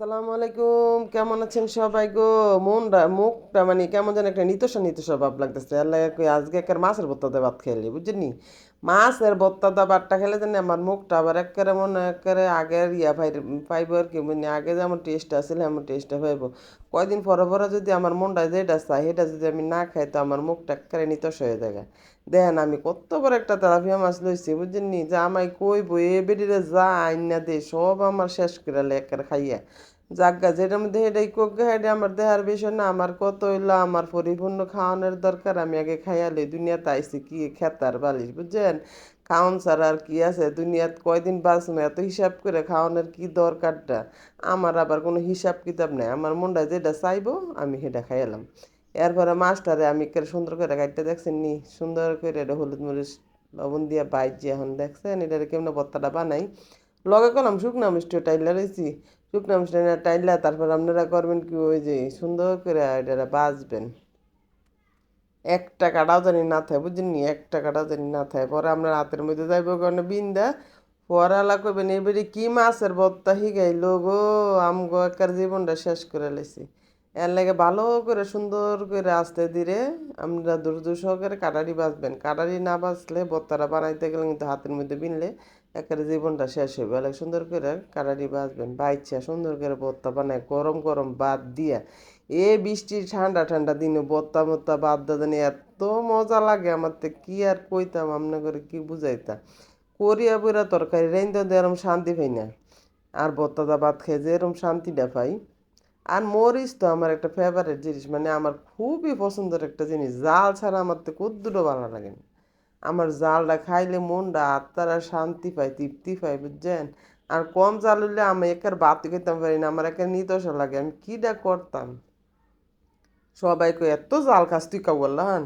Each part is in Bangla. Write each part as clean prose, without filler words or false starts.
আসসালামু আলাইকুম, কেমন আছেন সবাই গো? মনটা মুখটা মানে কেমন যেন একটা নিতসা নিতসা ভাব লাগতেছে। আল্লাহ কই আজকে একের মাছের ভর্তা দিয়ে ভাত খেলি বুঝছেন? মাছের ভর্তা দিয়ে ভাতটা খেলে জানি আমার মুখটা আবার একেবারে মনে একেবারে আগের পাইব আর কি, মানে আগে যেমন টেস্ট আসলে এমন টেস্টটা পাইব। কয়দিন পরে পরে যদি আমার মনটা যেটা চাই সেটা যদি আমি না খাই তো আমার মুখটা একেবারে নিতস হয়ে যায়। দেখেন আমি কত বড় একটা তেলাপিয়া মাছ লইছি বুঝছেন, যে আমায় কইব এ বেডিরে যা আইনা দে সব আমার শেষ করে একেবারে খাইয়া জাগা যেটার মধ্যে হেডাই কোক হেডে আমার দেহার বিষয় না, আমার কত হইলো আমার পরিপূর্ণ খাওয়ানোর দরকার। আমি আগে খাইয়ালে দুনিয়াতে আইছি কি খেতার বালিশ বুঝছেন। খাওন ছাড়া আর কি আছে দুনিয়াত, কয়দিন বাঁচবো এত হিসাব করে খাওয়ানোর কি দরকারটা। আমার আবার কোনো হিসাব কিতাব নাই, আমার মনটা যেটা চাইবো আমি সেটা খাইয়ালাম। এরপরে মাছটারে আমি একেবারে সুন্দর করে কাটতে দেখছেন নি, সুন্দর করে এটা হলুদ মরিচ লবণ দিয়া বাইজি এখন দেখছেন এটারে কেমন ভর্তাটা বানাই। লগে করলাম শুকনা মিষ্টি টাইলা রয়েছি, শুকনা মিষ্টি টাইলা তারপর আপনারা করবেন কি ওই যে সুন্দর করে এটা বাজবেন। একটা কাটাও জানি না থাকে বুঝছেন নি, একটা কাটাও জানি না থাকে, পরে আপনার হাতের মধ্যে যাইব কারণে বিন্দা পরে আলা করবেন এবারে কি মাছের ভর্তা শিখাইলো গো, আমগো একার জীবনটা শেষ করে লাইছি। এর লাগে ভালো করে সুন্দর করে আস্তে ধীরে আমরা ধৈর্য সহকারে কাটারি বাজবেন। কাটারি না বাজলে ভর্তাটা বানাইতে গেলে কিন্তু হাতের মধ্যে বিনলে একেবারে জীবনটা শেষ হইবে। অনেক সুন্দর করে কাটারি বাজবেন, বাইচ্ছা সুন্দর করে ভর্তা বানায় গরম গরম ভাত দিয়া। এ বৃষ্টির ঠান্ডা ঠান্ডা দিনে ভর্তা মর্তা ভাত দাদানি এত মজা লাগে আমার তো কি আর কইতাম আপনার করে কি বুঝাইতাম। করিয়া বইরা তরকারি রাইন্দা দিয়ে এরম শান্তি পাই না, আর ভর্তা দা ভাত খেয়ে যে এরম শান্তিটা পাই। আর মরিচ তো আমার একটা ফেভারিট জিনিস, মানে আমার খুবই পছন্দের একটা জিনিস। জাল ছাড়া আমার তো কুদ্দুরও ভালো লাগে না। আমার জালটা খাইলে মনটা আত্মারা শান্তি পায় তৃপ্তি পায় বুঝছেন। আর কম জাল হইলে আমি একের ভাত খেতে পারি না, আমার একের নিদশা লাগে, আমি কিডা করতাম। সবাই কই এত জাল খাস তুই কা বললাম,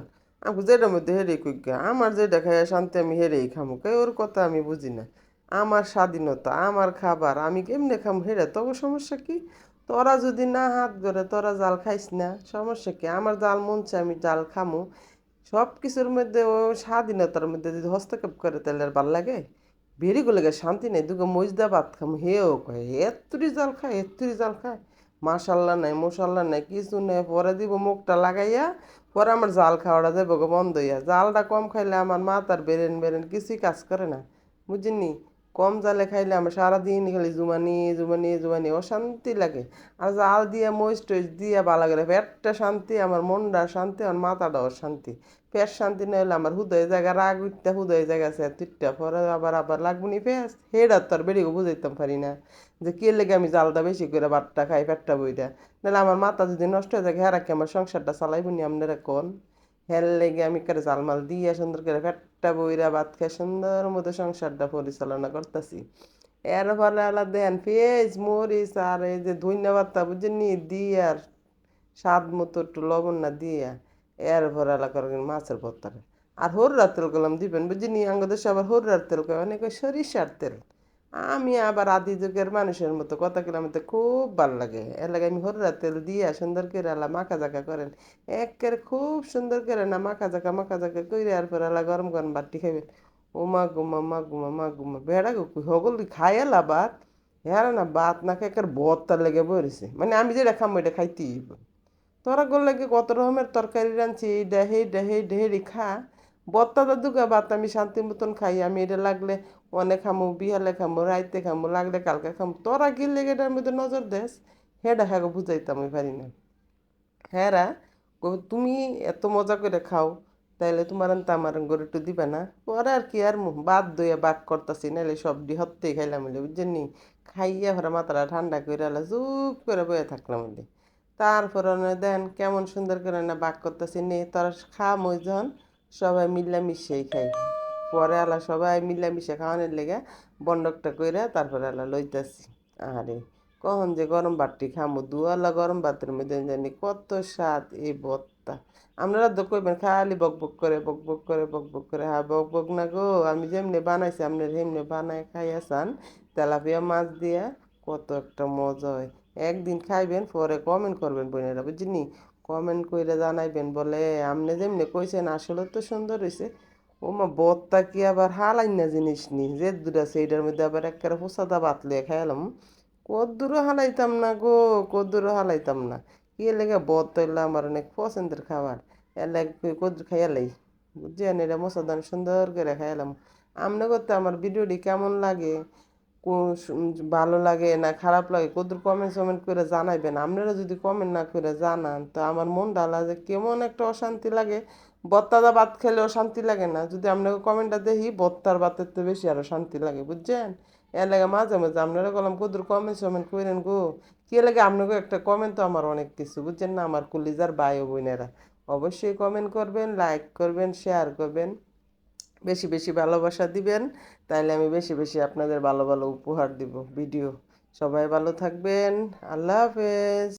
আমি যেটার মধ্যে হেরেই কই গা, আমার যেটা খাইয়া শান্তি আমি হেরেই খামু, কে ওর কথা আমি বুঝি না। আমার স্বাধীনতা আমার খাবার আমি কেমনে খামু হেরে তবে সমস্যা কি? তোরা যদি না হাত ধরে তোরা জাল খাইস না সমস্যা কি? আমার জাল মনছে আমি জাল খামু। সব কিছুর মধ্যে ও স্বাধীনতার মধ্যে যদি হস্তক্ষেপ করে তাহলে আর ভাল লাগে? বেরি গুলো শান্তি নেই, দুগো মজদা ভাত খাম হেও কয় এত্তুরি জাল খায় এত্তুরি জাল খায়। মাশাল্লাহ নাই মশাল্লাহ নাই কিছু নেই, পরে দিব মুখটা লাগাইয়া পরে আমার জাল খাওয়াটা যাবো গো বন্ধ হইয়া। জালটা কম খাইলে আমার মাথার বেরেন বেরেন কিছুই কাজ করে না বুঝিনি। কম জালে খাইলে আমার সারাদিন খালি জুমানি জুমানি জুমানি অশান্তি লাগে। আর জাল দিয়ে মরিচ টইচ দিয়ে ভালো করে পেটটা শান্তি, আমার মনটা শান্তি, আমার মাথাটাও শান্তি। পেট শান্তি না হলে আমার হুদয় জায়গা রাগ উঠতে হুদয় জায়গা আছে তুইটা পরে আবার আবার লাগবো নি পেঁয়াজ হেডা তো আর বেরিয়ে বুঝাইতাম পারি না যে কে লেগে আমি জালটা বেশি করে ভাতটা খাই পেটটা বইটা। নাহলে আমার মাথা যদি নষ্ট হয়ে যায় হ্যাঁ রাখি আমার সংসারটা চালাইব নি আপনারা কোন। হেল লেগে আমি করে জালমাল দিয়ে সুন্দর করে পেটটা বইরা ভাত খাই সুন্দর মতো সংসারটা পরিচালনা করতেছি। এর ফলে আলা দেন পেঁয়াজ মরিচ আর এই যে ধন্যবাদ বুঝছেন নি দিয়ে আর স্বাদ মতো একটু লবণ না দিয়া এর ভরা এলাকার মাছের ভর্তাটা। আর হরুরার তেল করলাম দিবেন বুঝিনি, আঙ্গদেশে আবার হরুরার তেল কয় অনেক সরিষার তেল। আমি আবার আদি যুগের মানুষের মতো কথা কিনা আমাদের খুব ভাল লাগে, এর লাগে আমি হরুরার তেল দিয়া সুন্দর করে আলা মাখা জাকা করেন একের খুব সুন্দর করে না মাখা জাকা করে আর পর আলা গরম গরম বাটি খাইবেন। ও মা গুমা মা গুমা মা গুমা বেড়া গো হগল খাইয়ালা ভাত। হ্যাঁ না ভাত না খাই একের ভর্তার লেগে বইরেছে, মানে আমি যেটা খামো এটা খাইতেই হইব। তোরা করলে কি কত রকমের তরকারি রাঁধছি এইডা হেইডা হেইডা হেডি খা। বত্তা দুগা ভাত আমি শান্তি মতন খাই, আমি এটা লাগলে অনেক খামু বিহালে খামু রাইতে খামু লাগলে কালকে খামু, তোরা কি লেগে এটার মধ্যে নজর দেস হেডা হ্যাঁ বুঝাইতাম আমি পারি না। হ্যাঁ রা তুমি এত মজা করে খাও তাইলে তোমার আনতে আমার গরু একটু দিবে না? পরে আর কি আর বাদ দইয়া বাক করতাছি নাহলে সব ডি হত্তেই খাইলাম হইলে বুঝছেন নি। খাইয়া ভরা মাথাটা ঠান্ডা করে আলা চুপ করে বয়ে থাকলাম হইলে। তারপরে দেন কেমন সুন্দর করে না বাক করতেছি নে তোরা খা মই যখন সবাই মিল্লামিশেই খাই। পরে আলা সবাই মিল্লামিশে খাওয়ানোর লেগে বন্ডকটা কইরা তারপরে আলা লইতাছি। আরে কখন যে গরম ভাতটি খামু দুয়ালা গরম ভাতের মধ্যে জানি কত স্বাদ এই ভর্তা। আপনারা তো কইবেন খালি বক বক করে বক বক করে বক বক করে, হ্যাঁ বক বক না গো, আমি যেমনি বানাইছি আপনার সেমনি বানায় খাইয়া চান তেলাপিয়া মাছ দিয়া কত একটা মজা হয়। একদিন খাইবেন পরে কমেন্ট করবেন বোনেরা বুঝিনি, কমেন্ট কইরা জানাইবেন বলে আপনি যেমনি কইছেন আসলে তো সুন্দর হয়েছে। ও মা ভর্তা কি আবার হালাই না জিনিস নি যে দুটা সেইটার মধ্যে আবার একেবারে হোসাদা ভাত লিয়ে খাইলাম কদ্দুরও হালাইতাম না গো, কদ্দুরও হালাইতাম না। কি লেগে বদ তৈলা আমার অনেক পছন্দের খাবার। এর লাগে কদ্দুর খাইয়ালাই বুঝছেন, এটা মশাদান সুন্দর করে খাইলাম। আমনে করতে আমার ভিডিওটি কেমন লাগে, ভালো লাগে না খারাপ লাগে, কদ্দুর কমেন্ট সমেন্ট করে জানাইবেন। আপনারা যদি কমেন্ট না করে জানান তো আমার মন ডালা যে কেমন একটা অশান্তি লাগে। বত্তাদা ভাত খেলেও শান্তি লাগে না, যদি আপনাকে কমেন্টটা দেখি বত্তার ভাতের তো বেশি আরো শান্তি লাগে বুঝছেন। এর লাগে মাঝে মাঝে আপনারা বললাম কদ্দুর কমেন্ট সমেন্ট করেন গো। কি লাগে আপনাকে একটা কমেন্ট তো আমার অনেক কিছু বুঝছেন না, আমার কলিজার ভাই ও বোনেরা। অবশ্যই কমেন্ট করবেন, লাইক করবেন, শেয়ার করবেন, বেশি বেশি ভালোবাসা দিবেন। তাইলে আমি বেশি বেশি আপনাদের ভালো ভালো উপহার দিব ভিডিও। সবাই ভালো থাকবেন। আল্লাহ হাফেজ।